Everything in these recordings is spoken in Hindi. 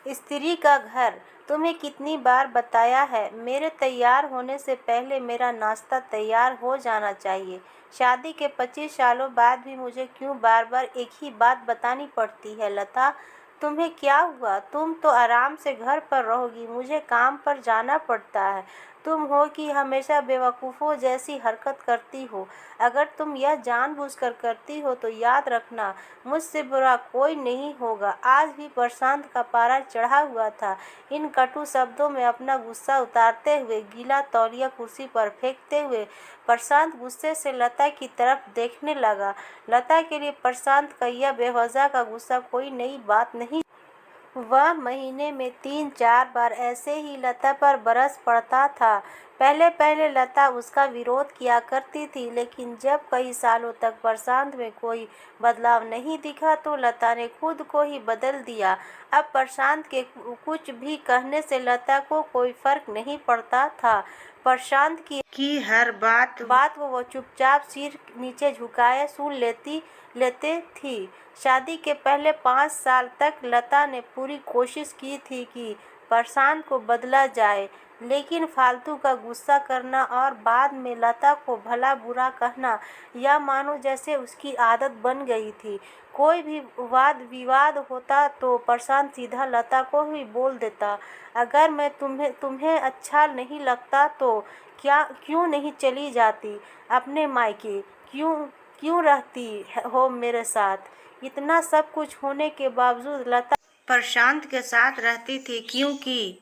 स्त्री का घर। तुम्हें कितनी बार बताया है, मेरे तैयार होने से पहले मेरा नाश्ता तैयार हो जाना चाहिए। शादी के 25 सालों बाद भी मुझे क्यों बार बार एक ही बात बतानी पड़ती है? लता, तुम्हें क्या हुआ? तुम तो आराम से घर पर रहोगी, मुझे काम पर जाना पड़ता है। तुम हो कि हमेशा बेवकूफ़ों जैसी हरकत करती हो। अगर तुम यह जानबूझकर करती हो तो याद रखना, मुझसे बुरा कोई नहीं होगा। आज भी प्रशांत का पारा चढ़ा हुआ था। इन कटु शब्दों में अपना गुस्सा उतारते हुए, गीला तौलिया कुर्सी पर फेंकते हुए प्रशांत गुस्से से लता की तरफ देखने लगा। लता के लिए प्रशांत का यह बेवजह का गुस्सा कोई नई बात नहीं। वह महीने में 3-4 बार ऐसे ही लता पर बरस पड़ता था। पहले पहले लता उसका विरोध किया करती थी, लेकिन जब कई सालों तक प्रशांत में कोई बदलाव नहीं दिखा तो लता ने खुद को ही बदल दिया। अब प्रशांत के कुछ भी कहने से लता को कोई फर्क नहीं पड़ता था। प्रशांत की हर बात वो चुपचाप सिर नीचे झुकाए सुन लेते थी। शादी के पहले 5 साल तक लता ने पूरी कोशिश की थी कि प्रशांत को बदला जाए, लेकिन फालतू का गुस्सा करना और बाद में लता को भला बुरा कहना, या मानो जैसे उसकी आदत बन गई थी। कोई भी वाद विवाद होता तो प्रशांत सीधा लता को ही बोल देता, अगर मैं तुम्हें अच्छा नहीं लगता तो क्यों नहीं चली जाती अपने मायके? क्यों रहती हो मेरे साथ? इतना सब कुछ होने के बावजूद लता प्रशांत के साथ रहती थी, क्योंकि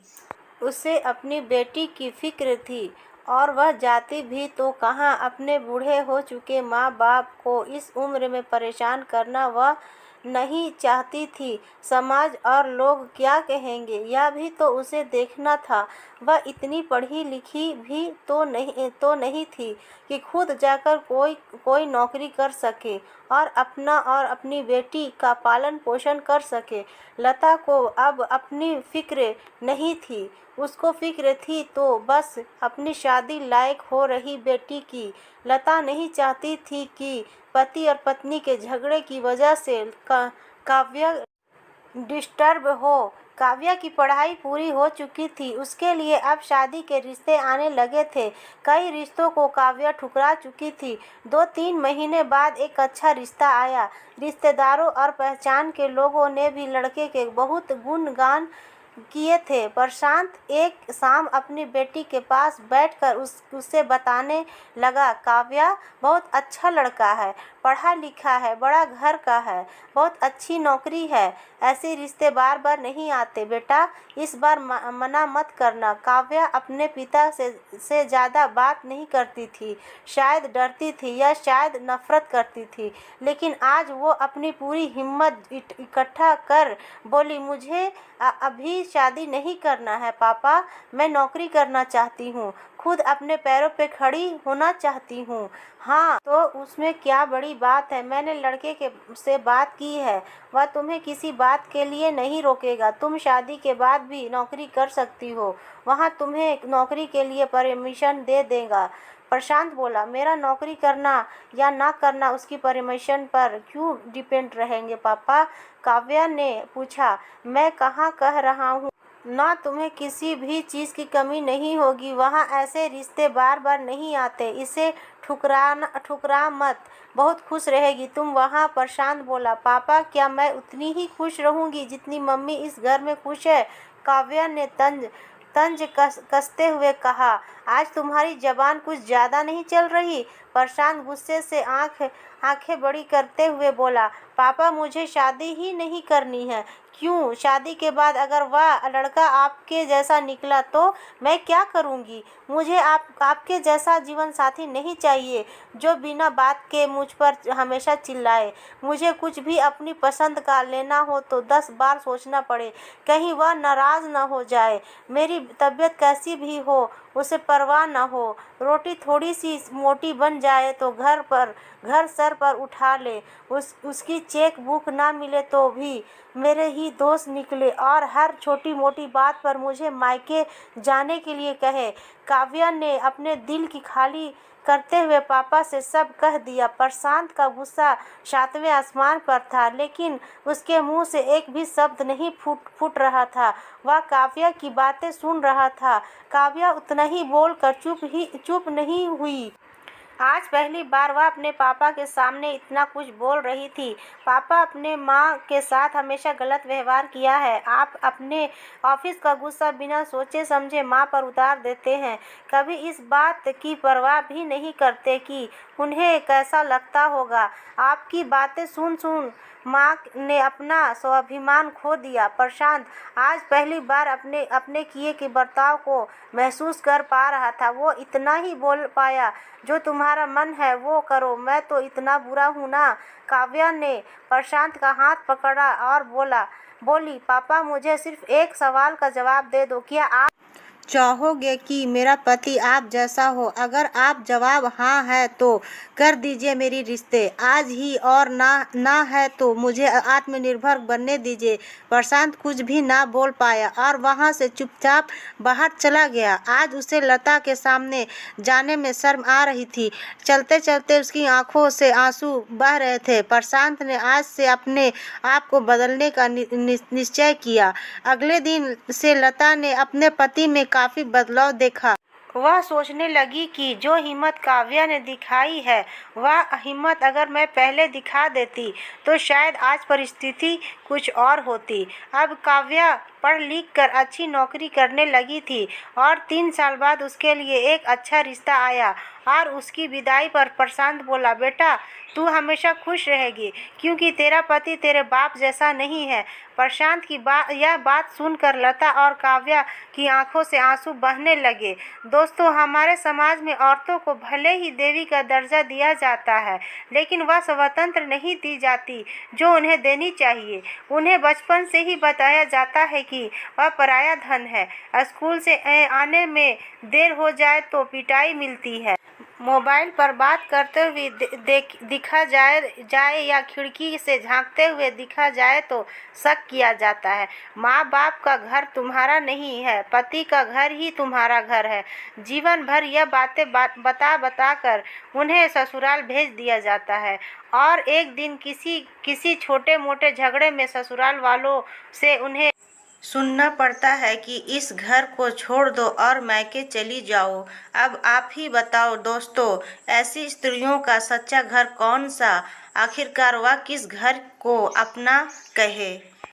उसे अपनी बेटी की फिक्र थी। और वह जाती भी तो कहाँ? अपने बूढ़े हो चुके माँ बाप को इस उम्र में परेशान करना वह नहीं चाहती थी। समाज और लोग क्या कहेंगे, यह भी तो उसे देखना था। वह इतनी पढ़ी लिखी भी तो नहीं थी कि खुद जाकर कोई नौकरी कर सके और अपना और अपनी बेटी का पालन पोषण कर सके। लता को अब अपनी फिक्र नहीं थी। उसको फिक्र थी तो बस अपनी शादी लायक हो रही बेटी की। लता नहीं चाहती थी कि पति और पत्नी के झगड़े की वजह से काव्या डिस्टर्ब हो। काव्या की पढ़ाई पूरी हो चुकी थी, उसके लिए अब शादी के रिश्ते आने लगे थे। कई रिश्तों को काव्या ठुकरा चुकी थी। 2-3 महीने बाद एक अच्छा रिश्ता आया। रिश्तेदारों और पहचान के लोगों ने भी लड़के के बहुत गुणगान किए थे। प्रशांत एक शाम अपनी बेटी के पास बैठकर उससे बताने लगा, काव्या बहुत अच्छा लड़का है, पढ़ा लिखा है, बड़ा घर का है, बहुत अच्छी नौकरी है। ऐसे रिश्ते बार बार नहीं आते बेटा, इस बार मना मत करना। काव्या अपने पिता से ज़्यादा बात नहीं करती थी। शायद डरती थी या शायद नफरत करती थी, लेकिन आज वो अपनी पूरी हिम्मत इकट्ठा कर बोली, मुझे अभी शादी नहीं करना है पापा, मैं नौकरी करना चाहती हूँ, खुद अपने पैरों पे खड़ी होना चाहती हूँ। हाँ तो उसमें क्या बड़ी बात है? मैंने लड़के से बात की है, वह तुम्हें किसी बात के लिए नहीं रोकेगा। तुम शादी के बाद भी नौकरी कर सकती हो, वहाँ तुम्हें नौकरी के लिए परमिशन दे देगा। प्रशांत बोला, मेरा नौकरी करना या ना करना उसकी परमिशन पर क्यों डिपेंड रहेंगे पापा? काव्या ने पूछा। मैं कहाँ कह रहा हूँ ना, तुम्हें किसी भी चीज़ की कमी नहीं होगी। वहाँ ऐसे रिश्ते बार बार नहीं आते, इसे ठुकरा मत, बहुत खुश रहेगी तुम वहाँ। प्रशांत बोला, पापा क्या मैं उतनी ही खुश रहूँगी जितनी मम्मी इस घर में खुश है? काव्या ने तंज कसते हुए कहा, आज तुम्हारी जबान कुछ ज़्यादा नहीं चल रही? प्रशांत गुस्से से आंखें बड़ी करते हुए बोला, पापा मुझे शादी ही नहीं करनी है। क्यों? शादी के बाद अगर वह लड़का आपके जैसा निकला तो मैं क्या करूंगी? मुझे आपके जैसा जीवन साथी नहीं चाहिए जो बिना बात के मुझ पर हमेशा चिल्लाए। मुझे कुछ भी अपनी पसंद का लेना हो तो 10 बार सोचना पड़े, कहीं वह नाराज़ न हो जाए। मेरी तबीयत कैसी भी हो उसे परवाह न हो। रोटी थोड़ी सी मोटी बन जाए तो घर सर पर उठा ले। उसकी चेक बुक ना मिले तो भी मेरे ही दोस्त निकले और हर छोटी मोटी बात पर मुझे मायके जाने के लिए कहे। काव्या ने अपने दिल की करते हुए पापा से सब कह दिया। प्रशांत का गुस्सा सातवें आसमान पर था, लेकिन उसके मुंह से एक भी शब्द नहीं फूट रहा था। वह काव्या की बातें सुन रहा था। काव्या उतना ही बोलकर चुप नहीं हुई। आज पहली बार वह अपने पापा के सामने इतना कुछ बोल रही थी। पापा, अपने माँ के साथ हमेशा गलत व्यवहार किया है। आप अपने ऑफिस का गुस्सा बिना सोचे समझे माँ पर उतार देते हैं। कभी इस बात की परवाह भी नहीं करते कि उन्हें कैसा लगता होगा। आपकी बातें सुन सुन माँ ने अपना स्वाभिमान खो दिया। प्रशांत आज पहली बार अपने किए के बर्ताव को महसूस कर पा रहा था। वो इतना ही बोल पाया, जो तुम्हारा मन है वो करो, मैं तो इतना बुरा हूँ ना। काव्या ने प्रशांत का हाथ पकड़ा और बोली, पापा, मुझे सिर्फ एक सवाल का जवाब दे दो। क्या आप चाहोगे कि मेरा पति आप जैसा हो? अगर आप जवाब हाँ है तो कर दीजिए मेरी रिश्ते आज ही, और ना है तो मुझे आत्मनिर्भर बनने दीजिए। प्रशांत कुछ भी ना बोल पाया और वहाँ से चुपचाप बाहर चला गया। आज उसे लता के सामने जाने में शर्म आ रही थी। चलते चलते उसकी आंखों से आंसू बह रहे थे। प्रशांत ने आज से अपने आप को बदलने का निश्चय किया। अगले दिन से लता ने अपने पति में काफी बदलाव देखा। वह सोचने लगी कि जो हिम्मत काव्या ने दिखाई है, वह हिम्मत अगर मैं पहले दिखा देती तो शायद आज परिस्थिति कुछ और होती। अब काव्या पढ़ लिख कर अच्छी नौकरी करने लगी थी और 3 साल बाद उसके लिए एक अच्छा रिश्ता आया। और उसकी विदाई पर प्रशांत बोला, बेटा, तू हमेशा खुश रहेगी क्योंकि तेरा पति तेरे बाप जैसा नहीं है। प्रशांत की यह बात सुनकर लता और काव्या की आंखों से आंसू बहने लगे। दोस्तों, हमारे समाज में औरतों को भले ही देवी का दर्जा दिया जाता है, लेकिन वह स्वतंत्र नहीं दी जाती जो उन्हें देनी चाहिए। उन्हें बचपन से ही बताया जाता है कि वह पराया धन है। स्कूल से आने में देर हो जाए तो पिटाई मिलती है। मोबाइल पर बात करते हुए दिखा जाए या खिड़की से झांकते हुए दिखा जाए तो शक किया जाता है। माँ बाप का घर तुम्हारा नहीं है, पति का घर ही तुम्हारा घर है। जीवन भर यह बातें बता कर उन्हें ससुराल भेज दिया जाता है और एक दिन किसी छोटे मोटे झगड़े में ससुराल वालों से उन्हें सुनना पड़ता है कि इस घर को छोड़ दो और मायके चली जाओ। अब आप ही बताओ दोस्तों, ऐसी स्त्रियों का सच्चा घर कौन सा? आखिरकार वह किस घर को अपना कहे?